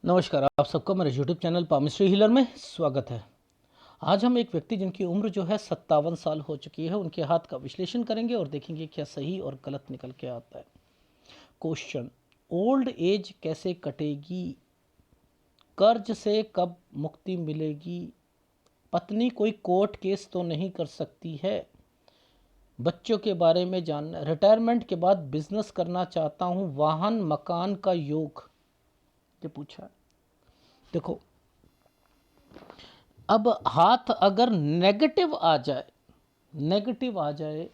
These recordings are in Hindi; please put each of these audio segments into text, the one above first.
नमस्कार, आप सबका मेरे यूट्यूब चैनल पामिस्ट्री हीलर में स्वागत है। आज हम एक व्यक्ति जिनकी उम्र जो है 57 साल हो चुकी है, उनके हाथ का विश्लेषण करेंगे और देखेंगे क्या सही और गलत निकल के आता है। क्वेश्चन: ओल्ड एज कैसे कटेगी? कर्ज से कब मुक्ति मिलेगी? पत्नी कोई कोर्ट केस तो नहीं कर सकती है? बच्चों के बारे में जानना। रिटायरमेंट के बाद बिजनेस करना चाहता हूँ, वाहन मकान का योग, ये पूछा है। देखो, अब हाथ अगर नेगेटिव आ जाए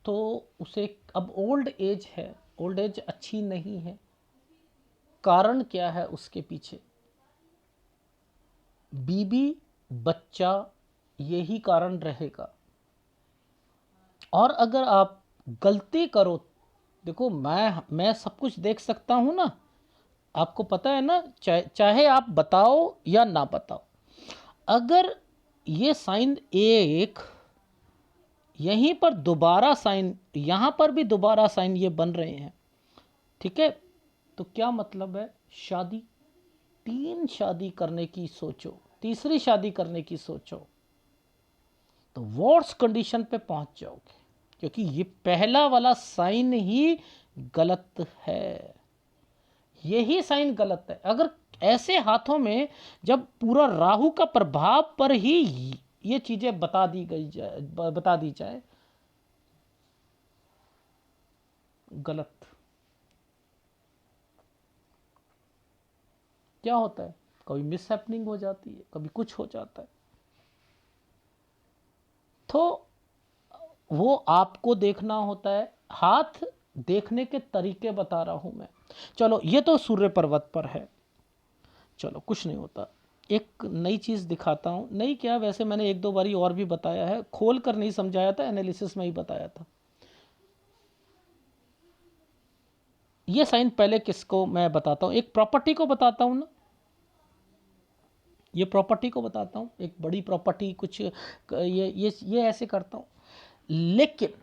तो उसे, अब ओल्ड एज है, ओल्ड एज अच्छी नहीं है। कारण क्या है उसके पीछे? बीबी, बच्चा, यही कारण रहेगा। और अगर आप गलती करो, देखो मैं सब कुछ देख सकता हूं ना, आपको पता है ना, चाहे आप बताओ या ना बताओ। अगर ये साइन एक, यहीं पर दोबारा साइन, यहां पर भी दोबारा साइन ये बन रहे हैं, ठीक है, तो क्या मतलब है? शादी, 3 शादी करने की सोचो, तीसरी शादी करने की सोचो तो वर्स कंडीशन पे पहुंच जाओगे, क्योंकि ये पहला वाला साइन ही गलत है। यही साइन गलत है। अगर ऐसे हाथों में जब पूरा राहु का प्रभाव पर ही ये चीजें बता दी जाए, गलत। क्या होता है, कभी मिस हैपनिंग हो जाती है, कभी कुछ हो जाता है, तो वो आपको देखना होता है। हाथ देखने के तरीके बता रहा हूं मैं। चलो, ये तो सूर्य पर्वत पर है, चलो कुछ नहीं होता। एक नई चीज दिखाता हूं, नई क्या, वैसे मैंने एक दो बारी और भी बताया है, खोल कर नहीं समझाया था, एनालिसिस में ही बताया था। ये साइन पहले किसको मैं बताता हूं, एक प्रॉपर्टी को बताता हूं ना, ये प्रॉपर्टी को बताता हूँ, एक बड़ी प्रॉपर्टी कुछ, ये ऐसे करता हूँ। लेकिन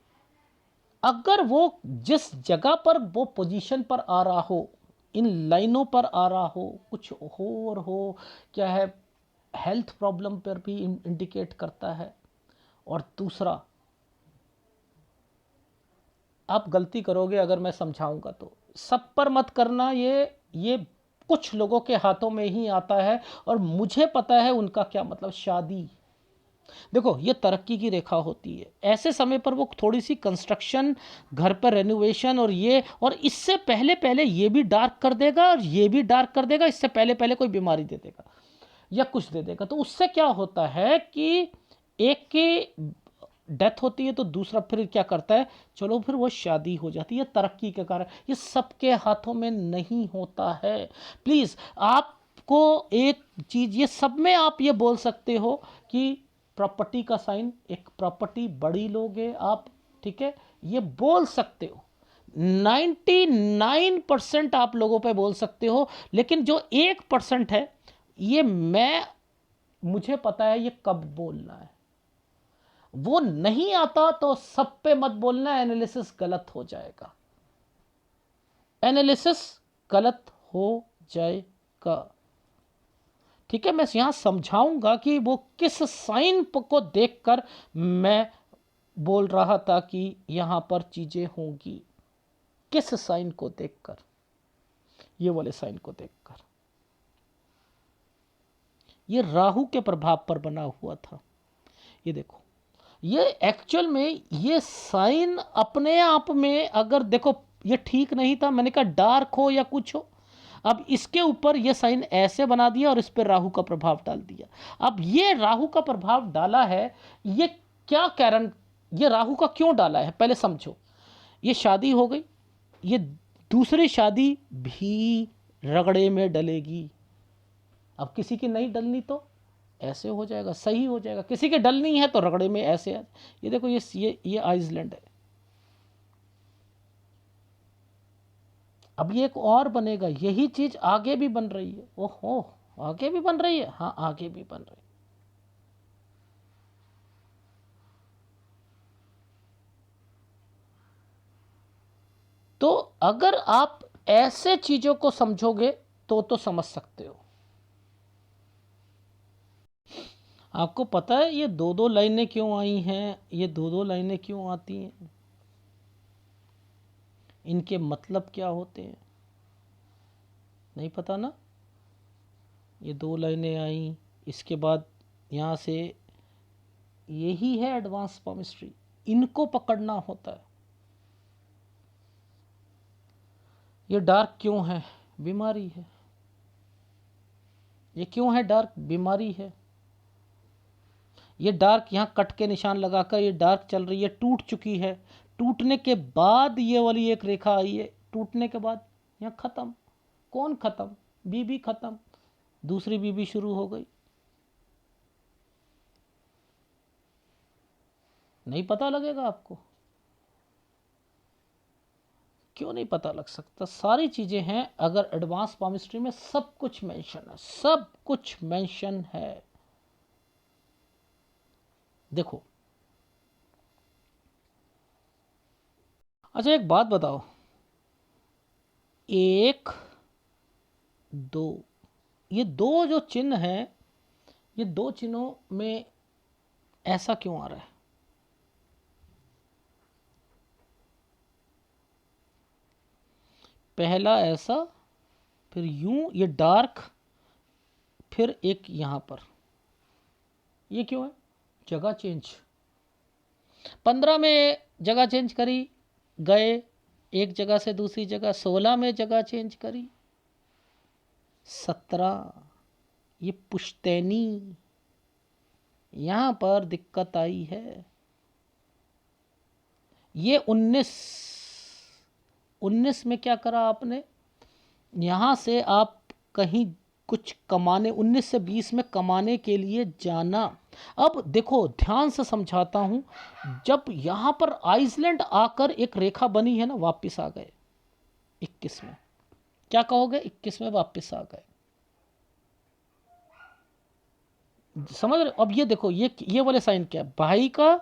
अगर वो जिस जगह पर, वो पोजीशन पर आ रहा हो, इन लाइनों पर आ रहा हो, कुछ हो और हो, क्या है, हेल्थ प्रॉब्लम पर भी इंडिकेट करता है। और दूसरा, आप गलती करोगे अगर मैं समझाऊंगा तो, सब पर मत करना, ये कुछ लोगों के हाथों में ही आता है और मुझे पता है उनका क्या मतलब। शादी, देखो, ये तरक्की की रेखा होती है, ऐसे समय पर वो थोड़ी सी कंस्ट्रक्शन, घर पर रेनोवेशन, और ये, और इससे पहले पहले ये भी डार्क कर देगा और ये भी डार्क कर देगा, इससे पहले पहले कोई बीमारी दे देगा या कुछ दे देगा। तो उससे क्या होता है कि एक की डेथ होती है तो दूसरा फिर क्या करता है, चलो फिर वो शादी हो जाती है तरक्की के कारण। ये सबके हाथों में नहीं होता है। प्लीज़, आपको एक चीज़, ये सब में आप ये बोल सकते हो कि प्रॉपर्टी का साइन, एक प्रॉपर्टी बड़ी लोगे आप, ठीक है, ये बोल सकते हो। 99% आप लोगों पे बोल सकते हो, लेकिन जो 1% है, ये मुझे पता है ये कब बोलना है। वो नहीं आता तो सब पे मत बोलना, एनालिसिस गलत हो जाएगा, एनालिसिस गलत हो जाएगा। ठीक है, मैं यहां समझाऊंगा कि वो किस साइन को देखकर मैं बोल रहा था कि यहां पर चीजें होंगी, किस साइन को देखकर, ये वाले साइन को देखकर। ये राहु के प्रभाव पर बना हुआ था। ये देखो, ये एक्चुअल में ये साइन अपने आप में, अगर देखो ये ठीक नहीं था, मैंने कहा डार्क हो या कुछ हो, अब इसके ऊपर ये साइन ऐसे बना दिया और इस पर राहु का प्रभाव डाल दिया। अब ये राहु का प्रभाव डाला है, ये क्या कारण, ये राहु का क्यों डाला है पहले समझो। ये शादी हो गई, ये दूसरी शादी भी रगड़े में डलेगी। अब किसी की नहीं डलनी तो ऐसे हो जाएगा, सही हो जाएगा, किसी के डलनी है तो रगड़े में ऐसे है। ये देखो, ये आइसलैंड है। अब ये एक और बनेगा, यही चीज आगे भी बन रही है। ओहो, आगे भी बन रही है, हाँ आगे भी बन रही है। तो अगर आप ऐसे चीजों को समझोगे तो समझ सकते हो। आपको पता है ये दो दो लाइनें क्यों आई हैं? ये दो दो लाइनें क्यों आती हैं? इनके मतलब क्या होते हैं? नहीं पता ना? ये दो लाइनें आई, इसके बाद यहाँ से, यही है एडवांस पामिस्ट्री, इनको पकड़ना होता है। ये डार्क क्यों है? बीमारी है। ये क्यों है डार्क? बीमारी है। ये डार्क यहाँ कट के निशान लगाकर ये डार्क चल रही है, टूट चुकी है। टूटने के बाद ये वाली एक रेखा आई है, टूटने के बाद यहाँ खत्म। कौन खत्म? बीबी खत्म, दूसरी बीबी शुरू हो गई। नहीं पता लगेगा आपको? क्यों नहीं पता लग सकता? सारी चीजें हैं। अगर एडवांस पामिस्ट्री में सब कुछ मेंशन है, सब कुछ मेंशन है। देखो, अच्छा एक बात बताओ, एक दो, ये दो जो चिन्ह हैं, ये दो चिन्हों में ऐसा क्यों आ रहा है? पहला ऐसा, फिर यूं, ये डार्क, फिर एक यहां पर, ये क्यों है? जगह चेंज। 15 में जगह चेंज करी, गए एक जगह से दूसरी जगह। 16 में जगह चेंज करी, 17, ये पुश्तैनी, यहां पर दिक्कत आई है। ये 19 में क्या करा आपने? यहां से आप कहीं कुछ कमाने, 19 से 20 में कमाने के लिए जाना। अब देखो, ध्यान से समझाता हूं, जब यहां पर आइसलैंड आकर एक रेखा बनी है ना, वापस आ गए 21 में। क्या कहोगे? 21 में वापस आ गए। समझ रहे? अब ये देखो, ये वाले साइन क्या है? भाई का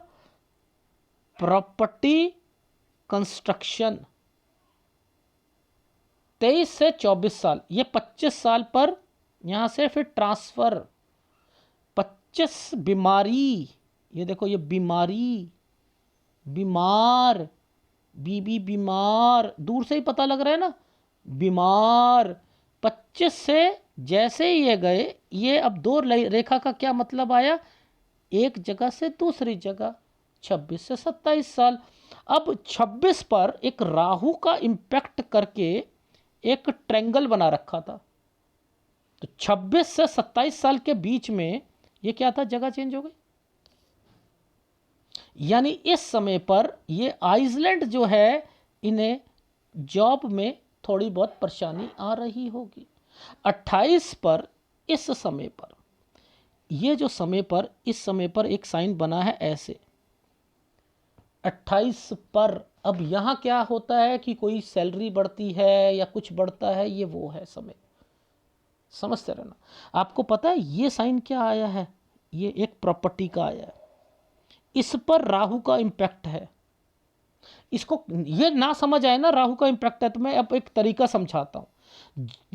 प्रॉपर्टी कंस्ट्रक्शन, 23 से 24 साल, ये 25 साल पर यहां से फिर ट्रांसफर। 25 बीमारी, ये देखो, ये बीमारी, बीमार, बीबी बीमार, दूर से ही पता लग रहा है ना, बीमार। 25 से जैसे ही ये गए, ये अब दो रेखा का क्या मतलब आया? एक जगह से दूसरी जगह, 26 से 27 साल। अब 26 पर एक राहु का इंपैक्ट करके एक ट्रेंगल बना रखा था, तो 26 से 27 साल के बीच में ये क्या था? जगह चेंज हो गई। यानी इस समय पर ये आइसलैंड जो है, इन्हें जॉब में थोड़ी बहुत परेशानी आ रही होगी। 28 पर, इस समय पर, ये जो समय पर, इस समय पर एक साइन बना है ऐसे 28 पर। अब यहां क्या होता है कि कोई सैलरी बढ़ती है या कुछ बढ़ता है, ये वो है समय, समझते रहना। आपको पता है ये साइन क्या आया है? ये एक प्रॉपर्टी का आया है, इस पर राहु का इंपैक्ट है। इसको ये ना समझ आए ना राहु का इंपैक्ट है, तो मैं अब एक तरीका समझाता हूं।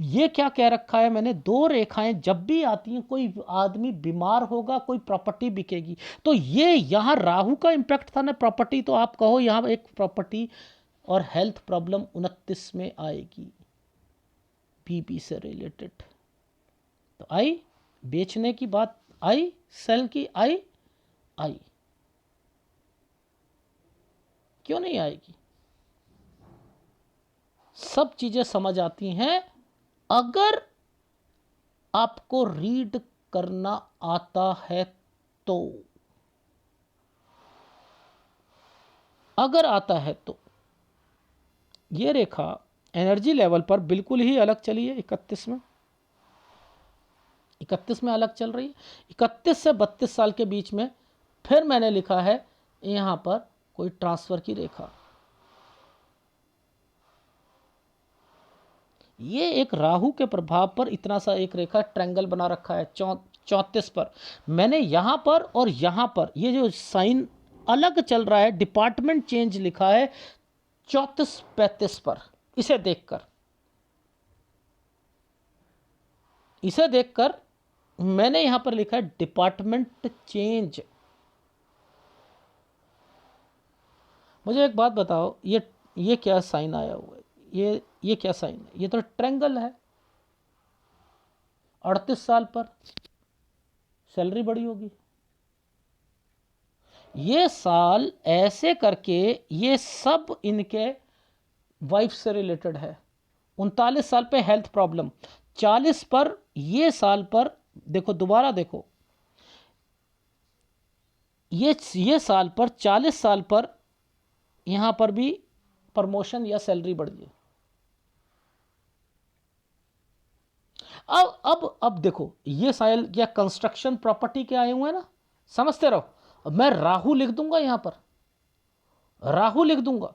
ये क्या कह रखा है मैंने? दो रेखाएं जब भी आती हैं, कोई आदमी बीमार होगा, कोई प्रॉपर्टी बिकेगी, तो ये यहां राहु का इंपैक्ट था ना प्रॉपर्टी, तो आप कहो यहां एक प्रॉपर्टी और हेल्थ प्रॉब्लम 29 में आएगी, बीपी से रिलेटेड। तो आई, बेचने की बात आई, सेल की आई, आई, क्यों नहीं आएगी? सब चीजें समझ आती हैं अगर आपको रीड करना आता है तो। अगर आता है तो ये रेखा एनर्जी लेवल पर बिल्कुल ही अलग चली है। 31 में, 31 में अलग चल रही है। 31 से 32 साल के बीच में फिर मैंने लिखा है यहां पर कोई ट्रांसफर की रेखा। ये एक राहु के प्रभाव पर इतना सा एक रेखा ट्रायंगल बना रखा है 34 पर। मैंने यहां पर और यहां पर ये जो साइन अलग चल रहा है, डिपार्टमेंट चेंज लिखा है 34-35 पर। इसे देखकर मैंने यहां पर लिखा है डिपार्टमेंट चेंज। मुझे एक बात बताओ, ये क्या साइन आया हुआ है? ये क्या साइन है? ये तो ट्रायंगल है। 38 साल पर सैलरी बढ़ी होगी। ये साल ऐसे करके ये सब इनके वाइफ से रिलेटेड है। 39 साल पे हेल्थ प्रॉब्लम, 40 पर ये साल पर देखो, दोबारा देखो, ये साल पर 40 साल पर यहां पर भी प्रमोशन या सैलरी बढ़ गई। अब देखो, ये साल क्या कंस्ट्रक्शन प्रॉपर्टी के आए हुए हैं ना, समझते रहो। अब मैं राहु लिख दूंगा यहां पर, राहु लिख दूंगा,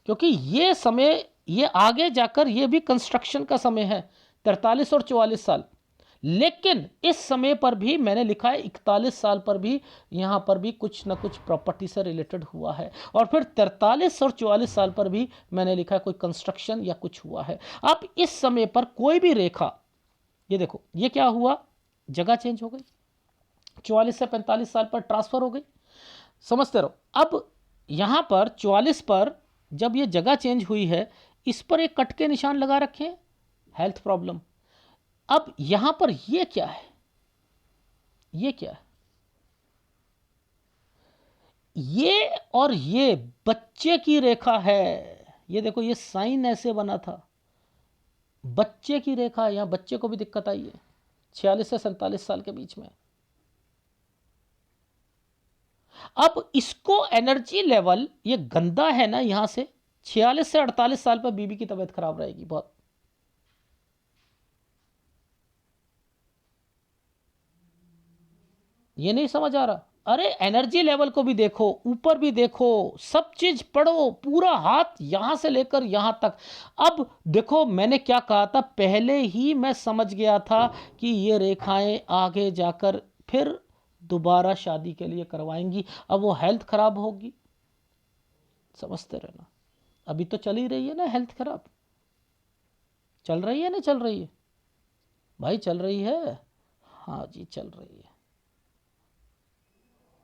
क्योंकि ये समय, ये आगे जाकर ये भी कंस्ट्रक्शन का समय है, 43 और 44 साल। लेकिन इस समय पर भी मैंने लिखा है 41 साल पर भी यहां पर भी कुछ ना कुछ प्रॉपर्टी से रिलेटेड हुआ है, और फिर 43 और 44 साल पर भी मैंने लिखा है कोई कंस्ट्रक्शन या कुछ हुआ है। अब इस समय पर कोई भी रेखा, ये देखो, ये क्या हुआ, जगह चेंज हो गई, 44 से 45 साल पर ट्रांसफर हो गई, समझते रहो। अब यहां पर 44 पर जब ये जगह चेंज हुई है, इस पर एक कट के निशान लगा रखे हैं, हेल्थ प्रॉब्लम। अब यहां पर ये क्या है, ये क्या है, ये और ये बच्चे की रेखा है। ये देखो, ये साइन ऐसे बना था, बच्चे की रेखा है, यहां बच्चे को भी दिक्कत आई है 46 से 47 साल के बीच में। अब इसको एनर्जी लेवल, ये गंदा है ना, यहां से 46 से 48 साल पर बीबी की तबीयत खराब रहेगी बहुत। ये नहीं समझ आ रहा? अरे एनर्जी लेवल को भी देखो, ऊपर भी देखो, सब चीज पढ़ो, पूरा हाथ यहां से लेकर यहां तक। अब देखो, मैंने क्या कहा था, पहले ही मैं समझ गया था कि ये रेखाएं आगे जाकर फिर दोबारा शादी के लिए करवाएंगी। अब वो हेल्थ खराब होगी, समझते रहना। अभी तो चल ही रही है ना हेल्थ खराब, चल रही है ना, चल रही है भाई, चल रही है, हाँ जी चल रही है।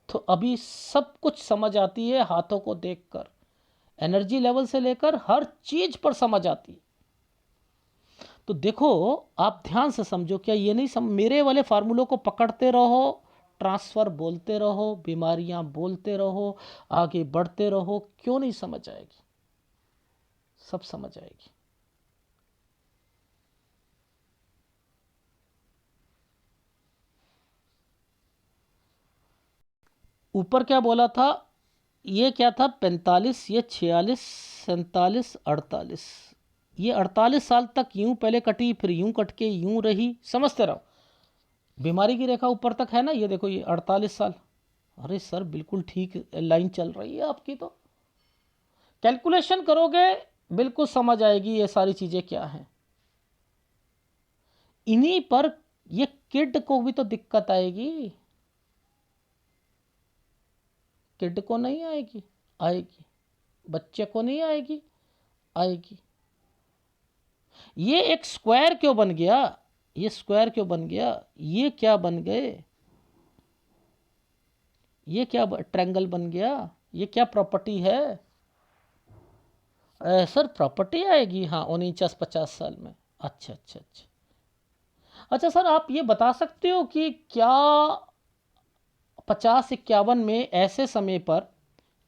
तो अभी सब कुछ समझ आती है हाथों को देखकर, एनर्जी लेवल से लेकर हर चीज पर समझ आती है। तो देखो, आप ध्यान से समझो, क्या ये नहीं मेरे वाले फार्मूलों को पकड़ते रहो, ट्रांसफर बोलते रहो, बीमारियां बोलते रहो, आगे बढ़ते रहो, क्यों नहीं समझ आएगी? सब समझ आएगी। ऊपर क्या बोला था, ये क्या था, 45, ये 46, 47, 48, ये 48 साल तक यूं पहले कटी, फिर यूं कट के यूं रही, समझते रहो। बीमारी की रेखा ऊपर तक है ना, ये देखो, ये 48 साल। अरे सर, बिल्कुल ठीक लाइन चल रही है आपकी। तो कैलकुलेशन करोगे, बिल्कुल समझ आएगी ये सारी चीजें क्या हैं। इन्हीं पर ये किड को भी तो दिक्कत आएगी, किड को नहीं आएगी? आएगी। बच्चे को नहीं आएगी? आएगी। ये एक स्क्वायर क्यों बन गया, ये स्क्वायर क्यों बन गया, ये क्या बन गए, ये क्या ट्रायंगल बन गया, ये क्या प्रॉपर्टी है? सर प्रॉपर्टी आएगी, हाँ 49-50 साल में। अच्छा अच्छा अच्छा। अच्छा सर, आप ये बता सकते हो कि क्या 50-51 में ऐसे समय पर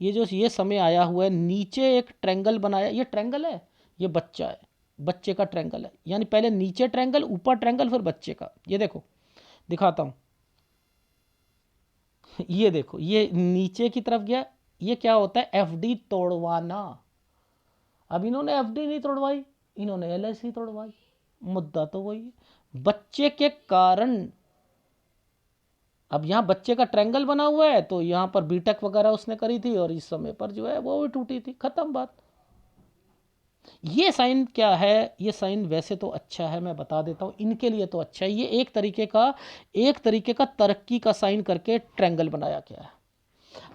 ये जो ये समय आया हुआ है, नीचे एक ट्रायंगल बनाया, ये ट्रायंगल है, ये बच्चा है, बच्चे का ट्रायंगल है, यानी पहले नीचे ट्रायंगल, ऊपर ट्रायंगल, फिर बच्चे का। ये देखो, दिखाता हूं, ये देखो, ये नीचे की तरफ गया। ये क्या होता है, एफडी तोड़वाना। अब इन्होंने एफडी नहीं तोड़वाई, इन्होंने एलआईसी तोड़वाई। मुद्दा तो वही है, बच्चे के कारण। अब यहाँ बच्चे का ट्रायंगल बना हुआ है, तो यहाँ पर बीटेक वगैरह उसने करी थी, और इस समय पर जो है वो भी टूटी थी, खत्म बात। ये साइन क्या है, ये साइन वैसे तो अच्छा है, मैं बता देता हूँ, इनके लिए तो अच्छा है। ये एक तरीके का तरक्की का साइन करके ट्रायंगल बनाया गया है।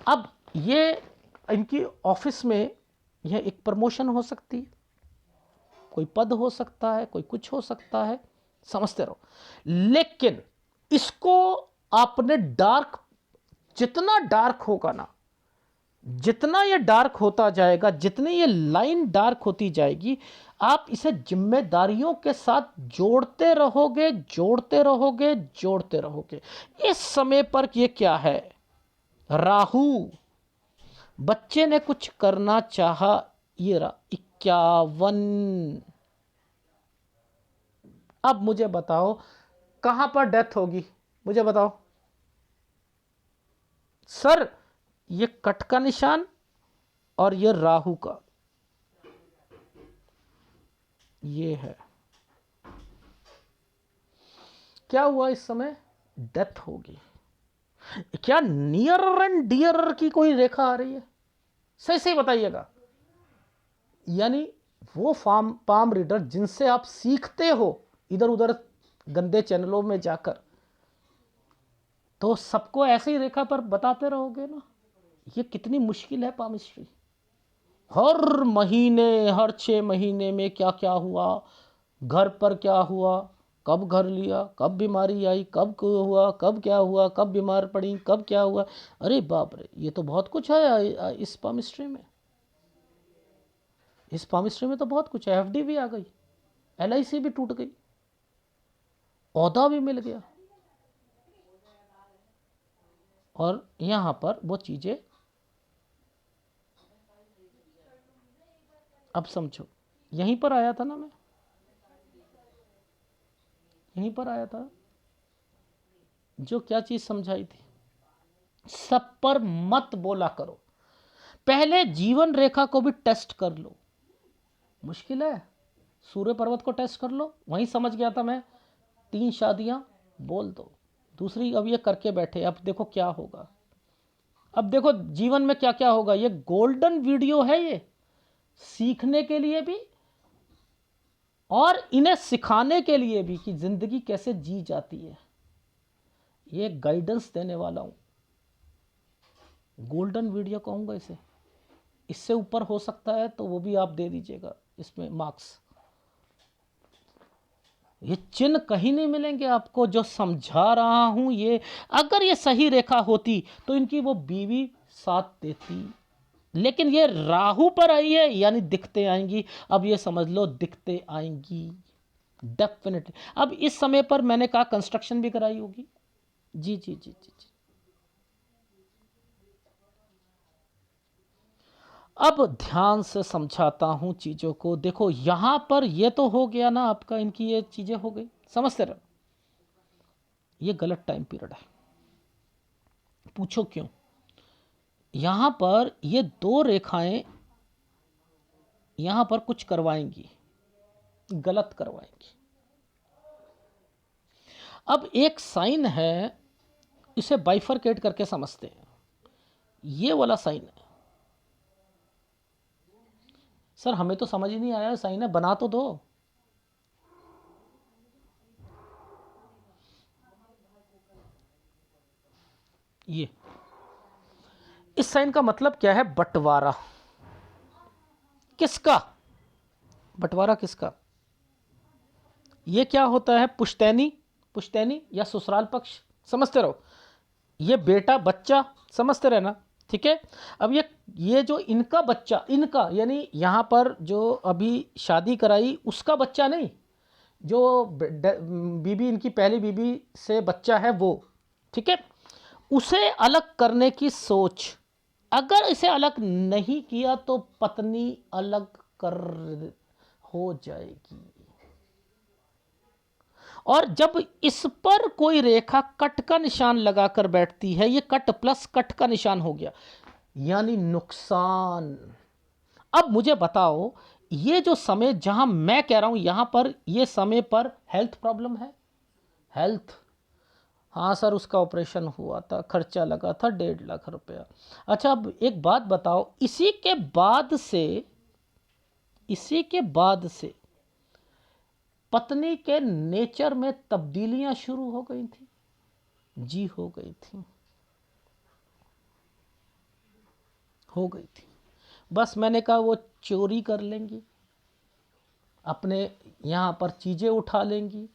अब ये इनकी ऑफिस में यह एक प्रमोशन हो सकती है, कोई पद हो सकता है, कोई कुछ हो सकता है, समझते रहो। लेकिन इसको आपने डार्क, जितना डार्क होगा ना, जितना ये डार्क होता जाएगा, जितनी ये लाइन डार्क होती जाएगी, आप इसे जिम्मेदारियों के साथ जोड़ते रहोगे, जोड़ते रहोगे, जोड़ते रहोगे। इस समय पर ये क्या है, राहु, बच्चे ने कुछ करना चाहा, ये रहा 51। अब मुझे बताओ कहां पर डेथ होगी, मुझे बताओ सर। ये कट का निशान और ये राहु का, ये है क्या हुआ, इस समय डेथ होगी। क्या नियर एंड डियर की कोई रेखा आ रही है, सही सही बताइएगा। यानी वो पाम रीडर जिनसे आप सीखते हो इधर उधर गंदे चैनलों में जाकर, तो सबको ऐसे ही रेखा पर बताते रहोगे ना। ये कितनी मुश्किल है पामिस्ट्री। हर महीने, हर 6 महीने में क्या क्या हुआ, घर पर क्या हुआ, कब घर लिया, कब बीमारी आई, कब हुआ, कब क्या हुआ, कब बीमार पड़ी, कब क्या हुआ। अरे बाप रे, ये तो बहुत कुछ है इस पामिस्ट्री में। इस पामिस्ट्री में तो बहुत कुछ है। एफडी भी आ गई, एलआईसी भी टूट गई, ओहदा भी मिल गया, और यहां पर वो चीजें, अब समझो, यहीं पर आया था ना मैं, यहीं पर आया था जो क्या चीज समझाई थी। सब पर मत बोला करो, पहले जीवन रेखा को भी टेस्ट कर लो। मुश्किल है, सूर्य पर्वत को टेस्ट कर लो, वहीं समझ गया था मैं। 3 शादियां बोल दो, दूसरी अब ये करके बैठे, अब देखो क्या होगा। अब देखो जीवन में क्या क्या होगा। ये गोल्डन वीडियो है, ये सीखने के लिए भी और इन्हें सिखाने के लिए भी कि जिंदगी कैसे जी जाती है। ये गाइडेंस देने वाला हूं, गोल्डन वीडियो कहूंगा इसे। इससे ऊपर हो सकता है तो वो भी आप दे दीजिएगा इसमें मार्क्स। ये चिन्ह कहीं नहीं मिलेंगे आपको जो समझा रहा हूं। ये अगर ये सही रेखा होती तो इनकी वो बीवी साथ देती, लेकिन ये राहु पर आई है, यानी दिखते आएंगी। अब ये समझ लो दिखते आएंगी डेफिनेटली। अब इस समय पर मैंने कहा कंस्ट्रक्शन भी कराई होगी। जी जी जी जी जी। अब ध्यान से समझाता हूं चीजों को। देखो यहां पर ये तो हो गया ना आपका, इनकी ये चीजें हो गई, समझते रहो। ये गलत टाइम पीरियड है, पूछो क्यों। यहां पर ये 2 रेखाएं यहां पर कुछ करवाएंगी, गलत करवाएंगी। अब एक साइन है, इसे बाइफरकेट करके समझते हैं। ये वाला साइन है, सर हमें तो समझ ही नहीं आया साइन है, बना तो दो। ये इस साइन का मतलब क्या है, बंटवारा। किसका बंटवारा, किसका। ये क्या होता है, पुश्तैनी, पुश्तैनी या ससुराल पक्ष, समझते रहो। ये बेटा बच्चा, समझते रहना, ठीक है। अब ये जो इनका बच्चा, इनका यानी यहां पर जो अभी शादी कराई उसका बच्चा नहीं, जो बीबी, इनकी पहली बीबी से बच्चा है वो, ठीक है। उसे अलग करने की सोच, अगर इसे अलग नहीं किया तो पत्नी अलग कर हो जाएगी। और जब इस पर कोई रेखा कट का निशान लगाकर बैठती है, ये कट प्लस कट का निशान हो गया, यानी नुकसान। अब मुझे बताओ, ये जो समय जहां मैं कह रहा हूं यहां पर, ये समय पर हेल्थ प्रॉब्लम है, हेल्थ। हाँ सर, उसका ऑपरेशन हुआ था, खर्चा लगा था 1.5 लाख रुपया। अच्छा अब एक बात बताओ, इसी के बाद से पत्नी के नेचर में तब्दीलियां शुरू हो गई थी। जी हो गई थी, हो गई थी। बस मैंने कहा वो चोरी कर लेंगी, अपने यहाँ पर चीज़ें उठा लेंगी,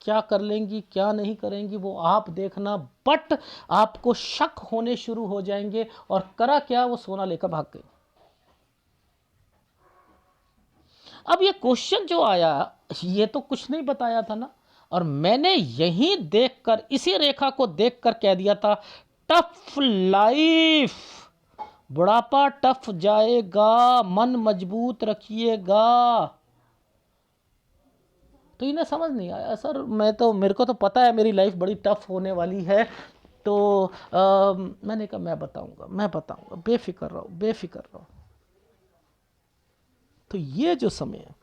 क्या कर लेंगी क्या नहीं करेंगी वो आप देखना, बट आपको शक होने शुरू हो जाएंगे। और करा क्या, वो सोना लेकर भाग गई। अब ये क्वेश्चन जो आया, ये तो कुछ नहीं बताया था ना, और मैंने यहीं देखकर, इसी रेखा को देखकर कह दिया था टफ लाइफ, बुढ़ापा टफ जाएगा, मन मजबूत रखिएगा। तो इन्हें समझ नहीं आया सर, मेरे को तो पता है मेरी लाइफ बड़ी टफ होने वाली है। तो मैंने कहा मैं बताऊंगा, बेफिक्र रहो बेफिक्र रहो। तो ये जो समय है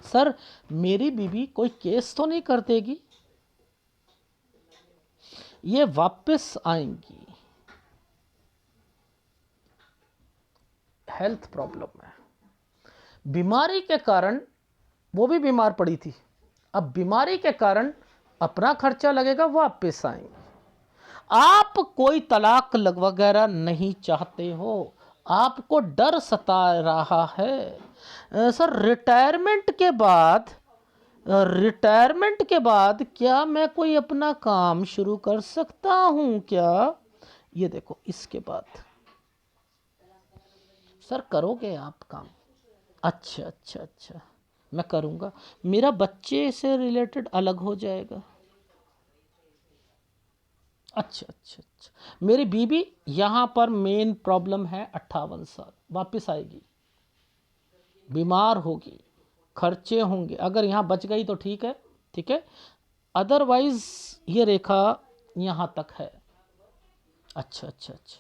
सर, मेरी बीवी कोई केस तो नहीं कर देगी, ये वापस आएंगी। हेल्थ प्रॉब्लम है, बीमारी के कारण, वो भी बीमार पड़ी थी, अब बीमारी के कारण अपना खर्चा लगेगा, वापस आएंगे। आप कोई तलाक वगैरह नहीं चाहते हो, आपको डर सता रहा है सर रिटायरमेंट के बाद क्या मैं कोई अपना काम शुरू कर सकता हूं क्या? ये देखो, इसके बाद सर करोगे आप काम? अच्छा अच्छा अच्छा, मैं करूंगा, मेरा बच्चे से रिलेटेड अलग हो जाएगा। अच्छा अच्छा अच्छा, मेरी बीबी यहाँ पर मेन प्रॉब्लम है 58 साल, वापस आएगी, बीमार होगी, खर्चे होंगे, अगर यहाँ बच गई तो ठीक है, ठीक है, अदरवाइज ये रेखा यहाँ तक है। अच्छा अच्छा अच्छा,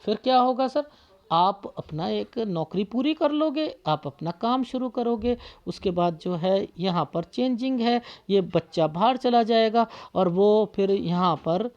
फिर क्या होगा सर? आप अपना एक नौकरी पूरी कर लोगे, आप अपना काम शुरू करोगे, उसके बाद जो है यहाँ पर चेंजिंग है, ये बच्चा बाहर चला जाएगा, और वो फिर यहाँ पर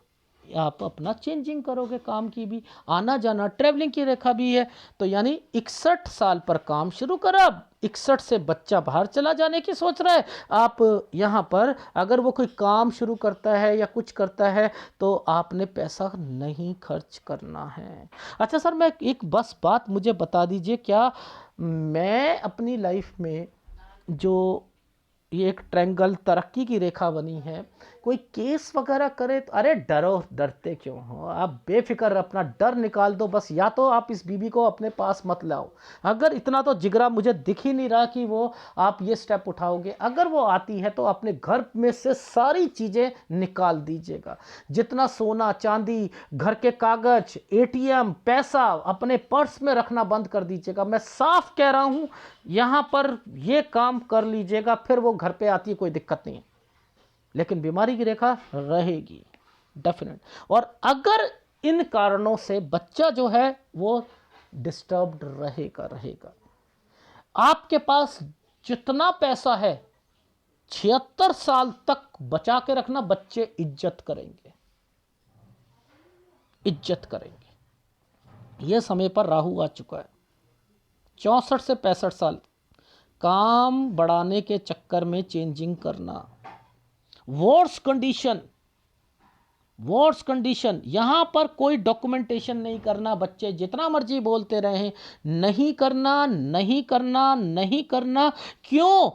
आप अपना चेंजिंग करोगे, काम की भी आना जाना, ट्रैवलिंग की रेखा भी है। तो यानी 61 साल पर काम शुरू करा, 61 से बच्चा बाहर चला जाने की सोच रहा है, आप यहाँ पर अगर वो कोई काम शुरू करता है या कुछ करता है तो आपने पैसा नहीं खर्च करना है। अच्छा सर, मैं एक बस बात मुझे बता दीजिए, क्या मैं अपनी लाइफ में जो ये एक ट्रायंगल तरक्की की रेखा बनी है, कोई केस वगैरह करे तो, अरे डरो, डरते क्यों हो आप, बेफिक्र अपना डर निकाल दो बस। या तो आप इस बीबी को अपने पास मत लाओ, अगर इतना तो जिगरा मुझे दिख ही नहीं रहा कि वो आप ये स्टेप उठाओगे, अगर वो आती है तो अपने घर में से सारी चीज़ें निकाल दीजिएगा, जितना सोना चांदी, घर के कागज, एटीएम, पैसा अपने पर्स में रखना बंद कर दीजिएगा। मैं साफ कह रहा हूँ, यहाँ पर ये काम कर लीजिएगा, फिर वो घर पे आती है, कोई दिक्कत नहीं है, लेकिन बीमारी की रेखा रहेगी डेफिनेट। और अगर इन कारणों से बच्चा जो है वो डिस्टर्ब्ड रहेगा, आपके पास जितना पैसा है 76 साल तक बचा के रखना, बच्चे इज्जत करेंगे, इज्जत करेंगे। यह समय पर राहु आ चुका है, 64 से 65 साल, काम बढ़ाने के चक्कर में चेंजिंग करना, वॉर्स कंडीशन, यहां पर कोई डॉक्यूमेंटेशन नहीं करना, बच्चे जितना मर्जी बोलते रहें, नहीं करना नहीं करना नहीं करना। क्यों?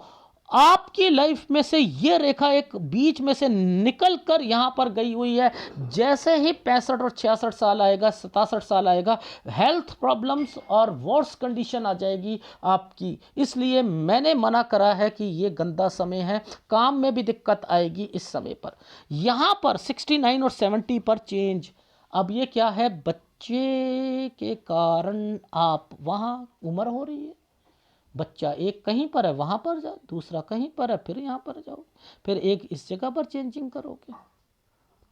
आपकी लाइफ में से ये रेखा एक बीच में से निकल कर यहां पर गई हुई है, जैसे ही 65 और 66 साल आएगा, 67 साल आएगा, हेल्थ प्रॉब्लम्स और वॉर्स कंडीशन आ जाएगी आपकी। इसलिए मैंने मना करा है कि ये गंदा समय है, काम में भी दिक्कत आएगी इस समय पर। यहां पर 69 और 70 पर चेंज, अब ये क्या है, बच्चे के कारण आप वहां उम्र हो रही है, बच्चा एक कहीं पर है वहाँ पर जाओ, दूसरा कहीं पर है फिर यहाँ पर जाओ, फिर एक इस जगह पर चेंजिंग करोगे।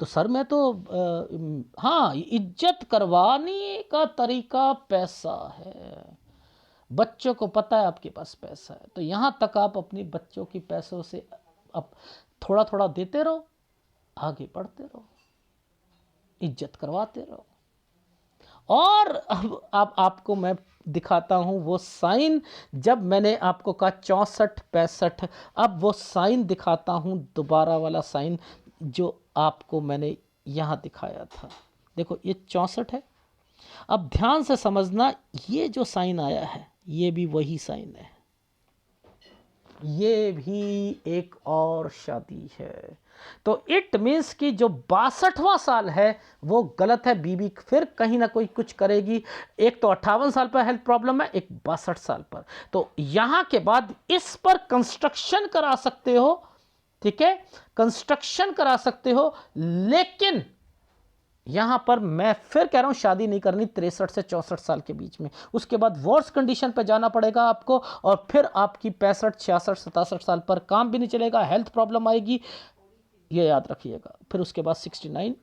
तो सर मैं तो हाँ, इज्जत करवाने का तरीका पैसा है, बच्चों को पता है आपके पास पैसा है, तो यहाँ तक आप अपनी बच्चों की पैसों से अब थोड़ा थोड़ा देते रहो, आगे बढ़ते रहो, इज्जत करवाते रहो। और अब आपको मैं दिखाता हूँ वो साइन, जब मैंने आपको कहा 64 65, अब वो साइन दिखाता हूँ, दोबारा वाला साइन जो आपको मैंने यहाँ दिखाया था। देखो ये 64 है, अब ध्यान से समझना, ये जो साइन आया है ये भी वही साइन है, ये भी एक और शादी है। तो इट मीन्स कि जो 62वां साल है वो गलत है। बीबी फिर कहीं ना कोई कुछ करेगी। एक तो 58 साल पर हेल्थ प्रॉब्लम है, एक 62 साल पर। तो यहां के बाद इस पर कंस्ट्रक्शन करा सकते हो, ठीक है, कंस्ट्रक्शन करा सकते हो, लेकिन यहां पर मैं फिर कह रहा हूं शादी नहीं करनी 63 से 64 साल के बीच में। उसके बाद वर्स कंडीशन पे जाना पड़ेगा आपको, और फिर आपकी 65, 66, 67 साल पर काम भी नहीं चलेगा, हेल्थ प्रॉब्लम आएगी, ये याद रखिएगा। फिर उसके बाद 69,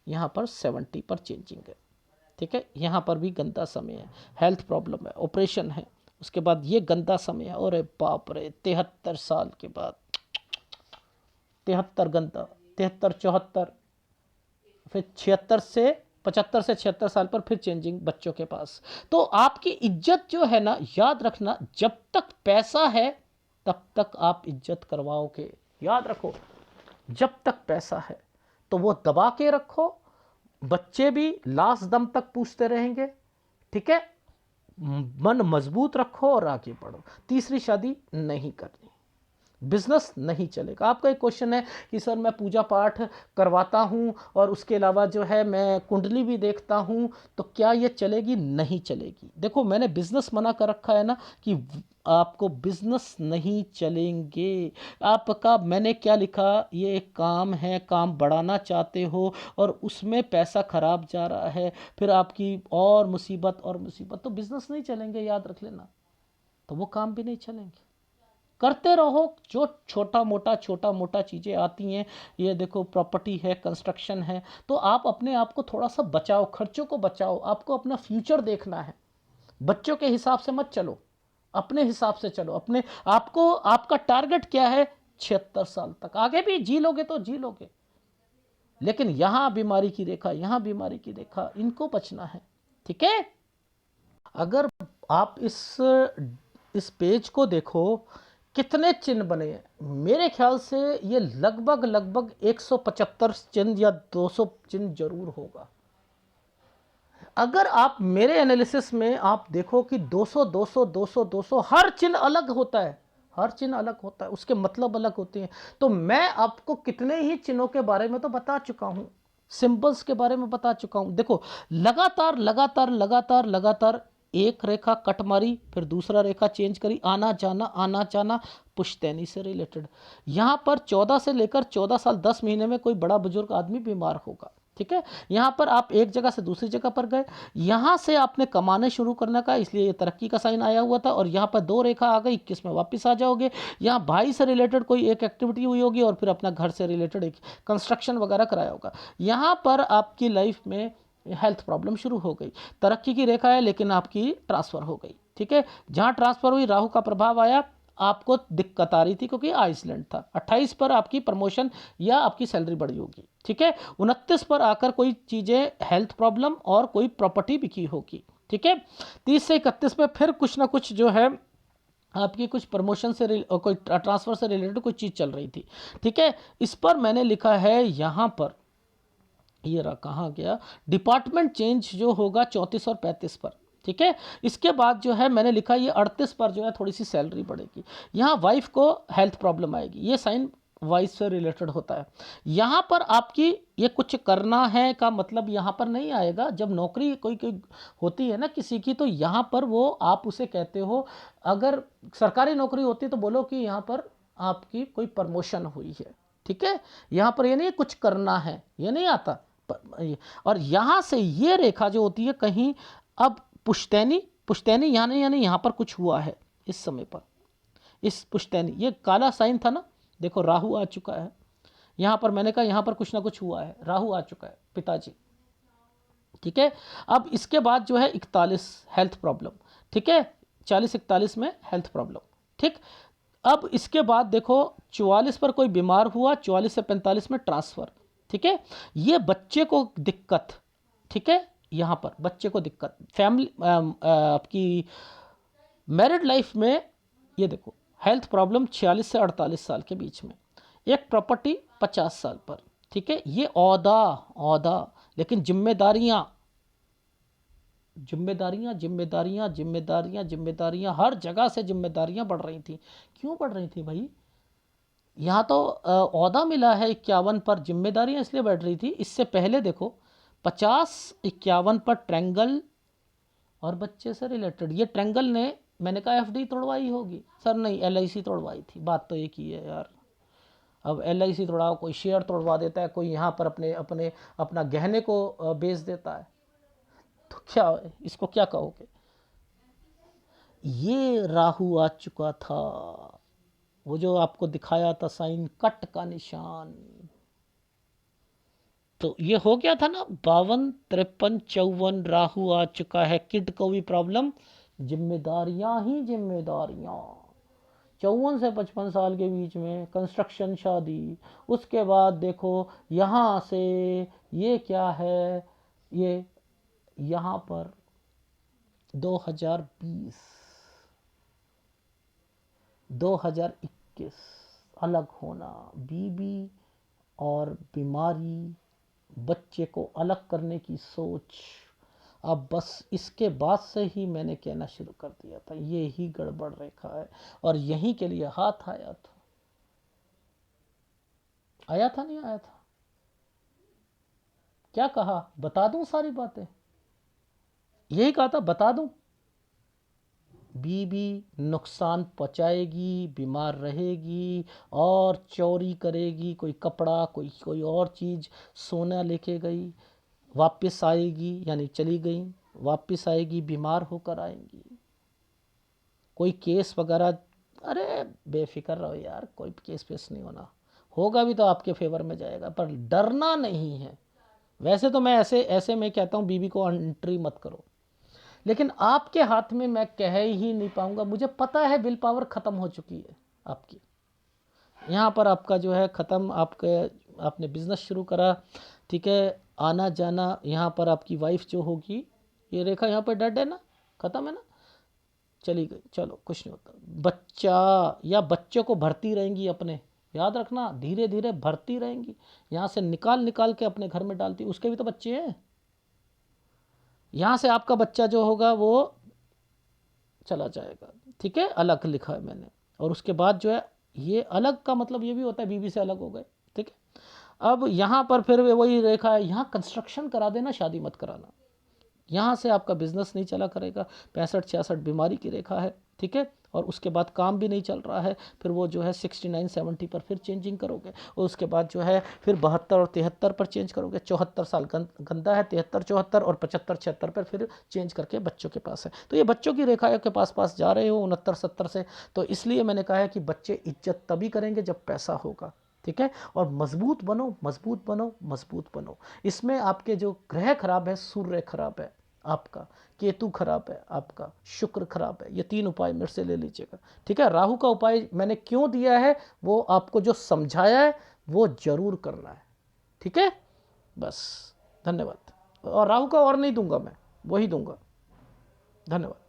यहां पर 70 पर चेंजिंग है, ठीक है। यहां पर भी गंदा समय है, हेल्थ प्रॉब्लम है, ऑपरेशन है। उसके बाद ये गंदा समय है, और बाप रे 73 साल के बाद 73 गंदा, 73, 74, फिर 75 से 76 साल पर फिर चेंजिंग बच्चों के पास। तो आपकी इज्जत जो है ना, याद रखना, जब तक पैसा है तब तक आप इज्जत करवाओगे, याद रखो। जब तक पैसा है तो वो दबा के रखो, बच्चे भी लास्ट दम तक पूछते रहेंगे, ठीक है। मन मजबूत रखो और आगे बढ़ो। तीसरी शादी नहीं करनी, बिजनेस नहीं चलेगा। आपका एक क्वेश्चन है कि सर मैं पूजा पाठ करवाता हूं और उसके अलावा जो है मैं कुंडली भी देखता हूं, तो क्या ये चलेगी? नहीं चलेगी। देखो मैंने बिजनेस मना कर रखा है ना, कि आपको बिजनेस नहीं चलेंगे। आपका मैंने क्या लिखा, ये एक काम है, काम बढ़ाना चाहते हो और उसमें पैसा खराब जा रहा है, फिर आपकी और मुसीबत और मुसीबत, तो बिजनेस नहीं चलेंगे, याद रख लेना। तो वो काम भी नहीं चलेंगे। करते रहो जो छोटा मोटा चीज़ें आती हैं। ये देखो प्रॉपर्टी है, कंस्ट्रक्शन है, तो आप अपने आप को थोड़ा सा बचाओ, खर्चों को बचाओ। आपको अपना फ्यूचर देखना है, बच्चों के हिसाब से मत चलो, अपने हिसाब से चलो। अपने आपको, आपका टारगेट क्या है? 76 साल तक। आगे भी जी लोगे तो जी लोगे, लेकिन यहां बीमारी की रेखा, यहां बीमारी की रेखा, इनको बचना है, ठीक है। अगर आप इस पेज को देखो, कितने चिन्ह बने हैं, मेरे ख्याल से ये लगभग लगभग 175 चिन्ह या 200 चिन्ह जरूर होगा। अगर आप मेरे एनालिसिस में आप देखो कि 200 200 200 200, हर चिन्ह अलग होता है, हर चिन्ह अलग होता है, उसके मतलब अलग होते हैं। तो मैं आपको कितने ही चिन्हों के बारे में तो बता चुका हूं, सिंबल्स के बारे में बता चुका हूं। देखो लगातार लगातार लगातार लगातार एक रेखा कट मारी, फिर दूसरा रेखा चेंज करी, आना जाना आना जाना, पुश्तैनी से रिलेटेड। यहां पर 14 से लेकर 14 साल 10 महीने में कोई बड़ा बुजुर्ग आदमी बीमार होगा, ठीक है। यहां पर आप एक जगह से दूसरी जगह पर गए, यहां से आपने कमाने शुरू करने का, इसलिए ये तरक्की का साइन आया हुआ था। और यहां पर 2 रेखा आ गई, 21 में वापस आ जाओगे। यहां भाई से रिलेटेड कोई एक एक्टिविटी हुई होगी, और फिर अपना घर से रिलेटेड एक कंस्ट्रक्शन वगैरह कराया होगा। यहां पर आपकी लाइफ में हेल्थ प्रॉब्लम शुरू हो गई। तरक्की की रेखा है, लेकिन आपकी ट्रांसफर हो गई, ठीक है। जहां ट्रांसफर हुई, राहु का प्रभाव आया, आपको दिक्कत आ रही थी क्योंकि आइसलैंड था। 28 पर आपकी प्रमोशन या आपकी सैलरी बढ़ी होगी, ठीक है। 29 पर आकर कोई चीज़ें, हेल्थ प्रॉब्लम और कोई प्रॉपर्टी बिकी होगी, ठीक है। 30 से 31 में फिर कुछ ना कुछ जो है आपकी कुछ प्रमोशन से कोई ट्रांसफर से रिलेटेड कोई चीज़ चल रही थी, ठीक है। इस पर मैंने लिखा है यहाँ पर, ये रहा, कहाँ गया, डिपार्टमेंट चेंज जो होगा 34 और 35 पर, ठीक है। इसके बाद जो है मैंने लिखा ये 38 पर जो है थोड़ी सी सैलरी बढ़ेगी। यहाँ वाइफ को हेल्थ प्रॉब्लम आएगी, ये साइन वाइफ से रिलेटेड होता है। यहाँ पर आपकी ये कुछ करना है का मतलब यहाँ पर नहीं आएगा। जब नौकरी कोई कोई होती है ना किसी की, तो यहाँ पर वो आप उसे कहते हो, अगर सरकारी नौकरी होती तो बोलो कि यहाँ पर आपकी कोई प्रमोशन हुई है, ठीक है। यहाँ पर ये नहीं कुछ करना है, ये नहीं आता। और यहाँ से ये रेखा जो होती है कहीं, अब पुश्तैनी, पुश्तैनी यानी यानी यहाँ पर कुछ हुआ है इस समय पर, इस पुश्तैनी, ये काला साइन था ना, देखो राहु आ चुका है यहाँ पर। मैंने कहा यहाँ पर कुछ ना कुछ हुआ है, राहु आ चुका है पिताजी, ठीक है। अब इसके बाद जो है 41 हेल्थ प्रॉब्लम, ठीक है। 40 41 में हेल्थ प्रॉब्लम, ठीक। अब इसके बाद देखो 44 पर कोई बीमार हुआ, 44 से 45 में ट्रांसफर, ठीक है। ये बच्चे को दिक्कत, ठीक है। यहाँ पर बच्चे को दिक्कत, फैमिली आपकी मैरिड लाइफ में, ये देखो हेल्थ प्रॉब्लम 46 से 48 साल के बीच में, एक प्रॉपर्टी 50 साल पर, ठीक है। ये औदा औदा, लेकिन जिम्मेदारियां जिम्मेदारियां जिम्मेदारियां जिम्मेदारियां जिम्मेदारियां, हर जगह से जिम्मेदारियां बढ़ रही थी। क्यों बढ़ रही थी भाई? यहाँ तो ओहदा मिला है 51 पर, जिम्मेदारियां इसलिए बढ़ रही थी। इससे पहले देखो 50-51 पर ट्रैंगल और बच्चे से रिलेटेड, ये ट्रैंगल ने, मैंने कहा एफडी तोड़वाई होगी सर, नहीं एलआईसी तोड़वाई थी। बात तो एक ही है यार। अब एलआईसी तोड़ाओ, कोई शेयर तोड़वा देता है, कोई यहाँ पर अपने अपने अपना गहने को बेच देता है, तो क्या इसको क्या कहोगे? ये राहु आ चुका था, वो जो आपको दिखाया था साइन, कट का निशान। तो ये हो गया था ना 52, 53, 54, राहु आ चुका है। किड को भी प्रॉब्लम, जिम्मेदारियां ही जिम्मेदारियां। 54 से 55 साल के बीच में कंस्ट्रक्शन, शादी, उसके बाद देखो यहाँ से ये क्या है, ये यहाँ पर 2020, 2021 अलग होना, बीबी और बीमारी, बच्चे को अलग करने की सोच। अब बस इसके बाद से ही मैंने कहना शुरू कर दिया था ये ही गड़बड़ रेखा है, और यहीं के लिए हाथ आया था। आया था नहीं आया था? क्या कहा, बता दूं सारी बातें? यही कहा था बता दूं। बीबी नुकसान पहुंचाएगी, बीमार रहेगी और चोरी करेगी, कोई कपड़ा, कोई कोई और चीज़, सोना लेके गई, वापस आएगी, यानी चली गई, वापस आएगी, बीमार होकर आएंगी, कोई केस वगैरह। अरे बेफिक्र रहो यार, कोई केस पेस नहीं होना, होगा भी तो आपके फेवर में जाएगा, पर डरना नहीं है। वैसे तो मैं ऐसे ऐसे में कहता हूँ बीबी को एंट्री मत करो, लेकिन आपके हाथ में मैं कह ही नहीं पाऊंगा। मुझे पता है विल पावर ख़त्म हो चुकी है आपकी, यहाँ पर आपका जो है ख़त्म। आपने बिजनेस शुरू करा, ठीक है, आना जाना, यहाँ पर आपकी वाइफ जो होगी, ये रेखा यहाँ पर डेड है ना, ख़त्म है ना, चली गई, चलो कुछ नहीं होता। बच्चा या बच्चों को भरती रहेंगी अपने, याद रखना, धीरे धीरे भरती रहेंगी, यहाँ से निकाल निकाल के अपने घर में डालती, उसके भी तो बच्चे हैं। यहाँ से आपका बच्चा जो होगा वो चला जाएगा, ठीक है, अलग लिखा है मैंने। और उसके बाद जो है, ये अलग का मतलब ये भी होता है बीबी से अलग हो गए, ठीक है। अब यहाँ पर फिर वही रेखा है, यहाँ कंस्ट्रक्शन करा देना, शादी मत कराना, यहाँ से आपका बिजनेस नहीं चला करेगा। 65-66 बीमारी की रेखा है, ठीक है। और उसके बाद काम भी नहीं चल रहा है, फिर वो जो है 69-70 पर फिर चेंजिंग करोगे, और उसके बाद जो है फिर 72 और 73 पर चेंज करोगे। 74 साल गंदा है, 73-74 और 75-76 पर फिर चेंज करके बच्चों के पास है। तो ये बच्चों की रेखा के पास पास जा रहे हो 69-70 से, तो इसलिए मैंने कहा है कि बच्चे इज्जत तभी करेंगे जब पैसा होगा, ठीक है। और मजबूत बनो, मजबूत बनो, मजबूत बनो। इसमें आपके जो ग्रह खराब है, सूर्य खराब है आपका, केतु खराब है आपका, शुक्र खराब है। ये 3 उपाय मेरे से ले लीजिएगा, ठीक है। राहु का उपाय मैंने क्यों दिया है, वो आपको जो समझाया है वो जरूर करना है, ठीक है। बस धन्यवाद। और राहु का और नहीं दूंगा मैं, वही दूंगा। धन्यवाद।